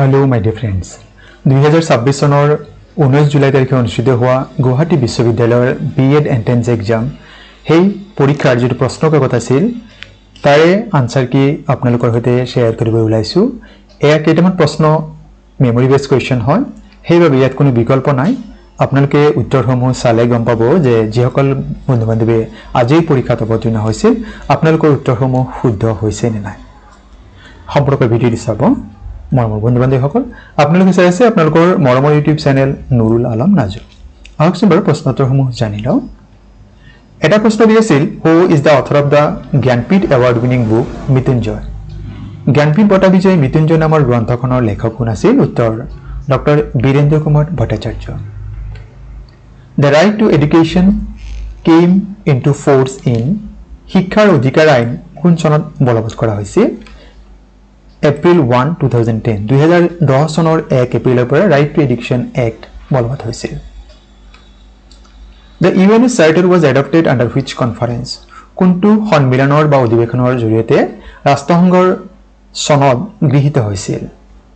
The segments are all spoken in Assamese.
Hello my dear friends. 2026 চনৰ 19 জুলাই তাৰিখে অনুষ্ঠিত হোৱা গুৱাহাটী বিশ্ববিদ্যালয়ৰ বিএড এন্ট্ৰেন্স এক্সাম সেই পৰীক্ষাৰ যিটো প্ৰশ্ন কাকত আছিল তাৰে আনসাৰ কি আপোনালোকৰ সৈতে শেয়াৰ কৰিব ওলাইছো। এয়া কেইটামান প্ৰশ্ন মেমৰি বেস কোৱেশ্চন হয়, সেইবাবে ইয়াত কোনো বিকল্প নাই। আপোনালোকে উত্তৰসমূহ চালে গম পাব যে যিসকল বন্ধু-বান্ধৱীয়ে আজিৰ পৰীক্ষাত অৱতীৰ্ণ হৈছিল আপোনালোকৰ উত্তৰসমূহ শুদ্ধ হৈছে নে নাই সম্পূৰ্ণ ভিডিঅ'টো চাব। মৰমৰ বন্ধু-বান্ধৱীসকল, আপোনালোকে চাই আছে আপোনালোকৰ মৰমৰ ইউটিউব চেনেল নুৰুল আলম নাজু। আহকচোন বাৰু প্ৰশ্নোত্তৰসমূহ জানি লওঁ। এটা প্ৰশ্ন দি আছিল, who is the author of the Jnanpith award winning book Mrityunjay. Jnanpith বঁটা বিজয়ী মৃত্যুঞ্জয় নামৰ গ্ৰন্থখনৰ লেখক কোন আছিল? উত্তৰ doctor Birendra Kumar Bhattacharya. The right to education came into force in শিক্ষাৰ অধিকাৰ আইন কোন চনত বলবৎ কৰা হৈছিল? এপ্ৰিল 1, 2010 2010 চনৰ 1 এপ্ৰিলৰ পৰা ৰাইট টু এডুকেশ্যন এক্ট বলবৎ হৈছিল। The UN Charter was adopted under which conference? কোনটো সন্মিলনৰ বা অধিৱেশনৰ জৰিয়তে ৰাষ্ট্ৰসংঘৰ সনদ গৃহীত হৈছিল?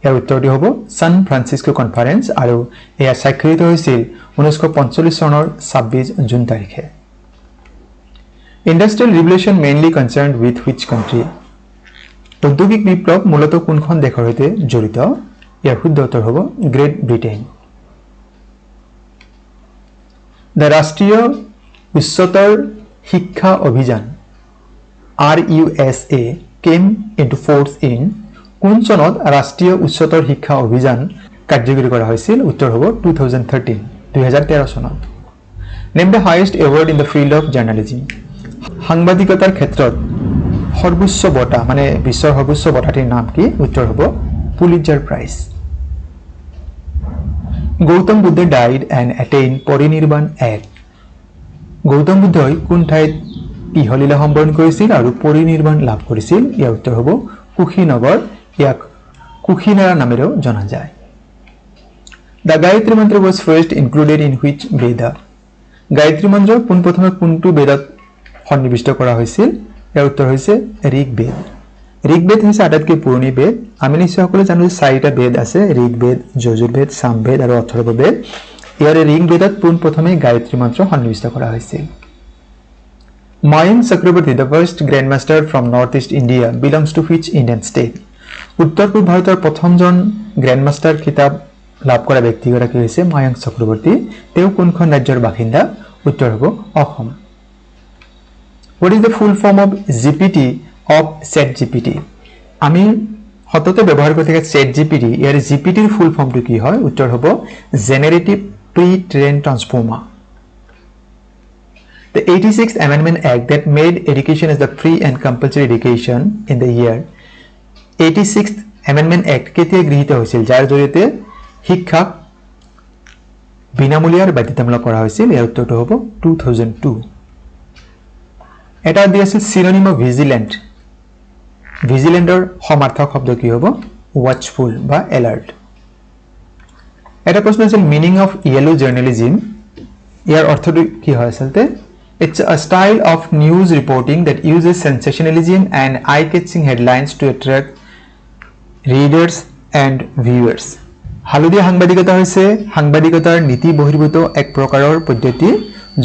ইয়াৰ উত্তৰটি হ'ব সান ফ্ৰান্সিস্কো কনফাৰেন্স আৰু এয়া স্বাক্ষৰিত হৈছিল 1945 চনৰ 26 জুন তাৰিখে। Industrial Revolution mainly concerned with which country? ঔদ্যোগিক বিপ্লৱ মূলত কোনখন দেশৰ সৈতে জড়িত? ইয়াৰ শুদ্ধ উত্তৰ হ'ব গ্ৰেট ব্ৰিটেইন। The ৰাষ্ট্ৰীয় উচ্চতৰ শিক্ষা অভিযান RUSA came into force in কোন চনত ৰাষ্ট্ৰীয় উচ্চতৰ শিক্ষা অভিযান কাৰ্যকৰী কৰা হৈছিল? উত্তৰ হ'ব 2013 চনত। Name the highest award in the field of journalism. সাংবাদিকতাৰ ক্ষেত্ৰত সৰ্বোচ্চ বঁটা মানে বিশ্বৰ সৰ্বোচ্চ বঁটাটিৰ নাম কি? উত্তৰ হ'ব Pulitzer prize. Gautam Buddha died and attain parinirvana at. Gautam বুদ্ধই কোন ঠাইত ইহলীলা সম্বৰণ কৰিছিল আৰু পৰিনিৰ্বাণ লাভ কৰিছিল? ইয়াৰ উত্তৰ হ'ব কুশীনগৰ। ইয়াক কুশীনাৰা নামেৰেও জনা যায়। The গায়ত্ৰী মন্ত্ৰ was first included in which Veda? Gayatri মন্ত্ৰ পোনপ্ৰথমে কোনটো বেদত সন্নিৱিষ্ট কৰা হৈছিল? ইয়াৰ উত্তৰ হৈছে ঋগবেদ। ঋগবেদ হৈছে আটাইতকৈ পুৰণি বেদ। আমি নিশ্চয় সকলোৱে জানো যে 4টা বেদ আছে, ঋগবেদ, যজুৰ্বেদ, সামবেদ আৰু অথৰ্ববেদ। ইয়াৰে ঋগবেদত পোনপ্ৰথমে গায়ত্ৰী মন্ত্ৰ সন্নিৱিষ্ট কৰা হৈছিল। Mayank Chakraborty, the first grandmaster from northeast India, belongs to which Indian state? উত্তৰ পূব ভাৰতৰ প্ৰথমজন গ্ৰেণ্ডমাষ্টাৰ খিতাপ লাভ কৰা ব্যক্তিগৰাকী হৈছে মায়ংক চক্ৰৱৰ্তী। তেওঁ কোনখন ৰাজ্যৰ বাসিন্দা? উত্তৰ হ'ব Assam. What is the full form of GPT of ChatGPT? আমি সততে ব্যৱহাৰ কৰি থকা ChatGPT, ইয়াৰ GPTৰ ফুল ফৰ্মটো কি হয়? উত্তৰ হ'ব generative pre-train transformer. The 86th Amendment Act that made education as the free and compulsory education in the year 86th Amendment Act কেতিয়া গৃহীত হৈছিল যাৰ জৰিয়তে শিক্ষাক বিনামূলীয়া আৰু বাধ্যতামূলক কৰা হৈছিল? ইয়াৰ উত্তৰটো হ'ব 2002। এটা দি আছে চিনোনিম অফ ভিজিলেন্ট। ভিজিলেন্টৰ সমাৰ্থক শব্দ কি হ'ব? ওয়াচফুল বা এলাৰ্ট। এটা প্ৰশ্ন আছিল মিনিং অফ ইয়েলো জাৰ্নেলিজম। ইয়াৰ অৰ্থটো কি হয় আচলতে? It's a style of news reporting that uses sensationalism and eye-catching headlines to attract readers and viewers. হালধীয়া সাংবাদিকতা হৈছে সাংবাদিকতাৰ নীতি বহিৰ্ভূত এক প্ৰকাৰৰ পদ্ধতি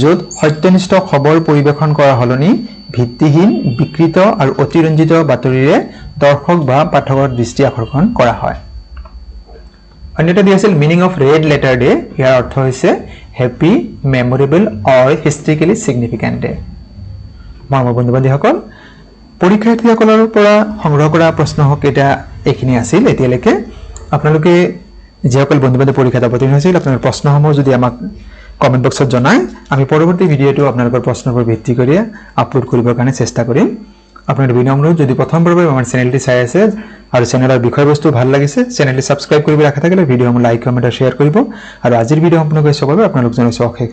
য'ত সত্যনিষ্ঠ খবৰ পৰিৱেশন কৰাৰ সলনি ভিত্তিহীন, বিকৃত আৰু অতিৰঞ্জিত বাতৰিৰে দৰ্শক বা পাঠকৰ দৃষ্টি আকৰ্ষণ কৰা হয়। অন্যটা দি আছিল meaning of red letter day. ইয়াৰ অৰ্থ হৈছে happy, memorable or historically significant day. মৰমৰ বন্ধু-বান্ধৱীসকল, পৰীক্ষাৰ্থীসকলৰ পৰা সংগ্ৰহ কৰা প্ৰশ্নকেইটা এইখিনি আছিল এতিয়ালৈকে। আপোনালোকে যিসকল বন্ধু-বান্ধৱ পৰীক্ষাত অৱতীৰ্ণ হৈছিল আপোনালোকৰ প্ৰশ্নসমূহ যদি আমাক কমেণ্ট বক্সত জনায়, আমি পৰৱৰ্তী ভিডিঅ'টো আপোনালোকৰ প্ৰশ্নৰ ভিত্তি কৰি আপলোড কৰিবৰ কাৰণে চেষ্টা কৰিম। আপোনাৰ বিনম্ৰ যদি প্ৰথমবাৰৰ বাবে আমাৰ চেনেলটি চাই আছে আৰু চেনেলৰ বিষয়বস্তু ভাল লাগিছে, চেনেলটি ছাবস্ক্ৰাইব কৰিব ৰাখা থাকিলে ভিডিঅ'সমূহ লাইক, কমেণ্ট আৰু শ্বেয়াৰ কৰিব। আৰু আজিৰ ভিডিঅ' সম্পূৰ্ণ কৰি চোৱাৰ বাবে আপোনালোক জনাইছোঁ অশেষ